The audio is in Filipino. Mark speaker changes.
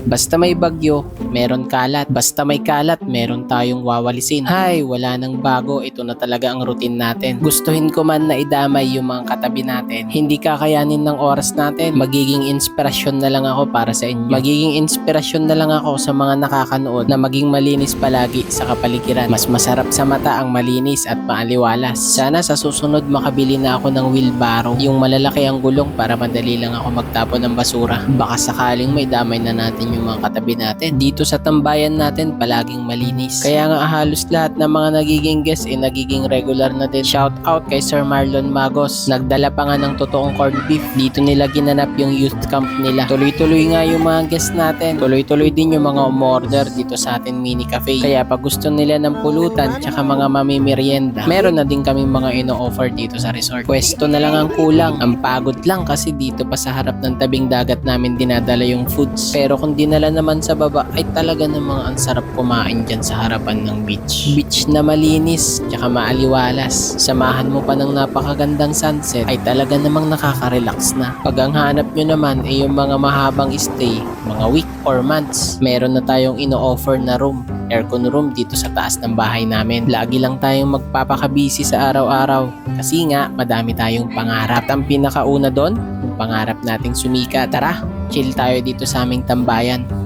Speaker 1: Basta may bagyo, meron kalat. Basta may kalat, meron tayong wawalisin. Hay, wala nang bago. Ito na talaga ang routine natin. Gustuhin ko man na idamay yung mga katabi natin, hindi kakayanin ng oras natin. Magiging inspirasyon na lang ako para sa inyo. Magiging inspirasyon na lang ako sa mga nakakanood na maging malinis palagi sa kapaligiran. Mas masarap sa mata ang malinis at maaliwalas. Sana sa susunod makabili na ako ng wheelbarrow. Yung malalaki ang gulong para madali lang ako magtapon ng basura. Baka sakaling may damay na natin yung mga katabi natin. Dito sa tambayan natin palaging malinis. Kaya nga halos lahat ng mga nagiging guest nagiging regular na din. Shout out kay Sir Marlon Magos. Nagdala pa nga ng totoong corned beef. Dito nila ginanap yung youth camp nila. Tuloy-tuloy nga yung mga guest natin. Tuloy-tuloy din yung mga umorder dito sa atin mini cafe. Kaya pag gusto nila ng pulutan tsaka mga mamimerienda, meron na din kaming mga ino-offer dito sa resort. Pwesto na lang ang kulang. Ang pagod lang kasi dito pa sa harap ng tabing dagat namin dinadala yung foods. Pero kung dinala naman sa baba ay talaga namang ang sarap kumain dyan sa harapan ng beach. Beach na malinis tsaka maaliwalas. Samahan mo pa ng napakagandang sunset ay talaga namang nakaka-relax na. Pag ang hanap nyo naman ay yung mga mahabang stay, mga week or months, meron na tayong ino-offer na room, aircon room dito sa taas ng bahay namin. Lagi lang tayong magpapakabisi sa araw-araw kasi nga madami tayong pangarap. At ang pinakauna doon, yung pangarap nating sumika. Tara, chill tayo dito sa aming tambayan.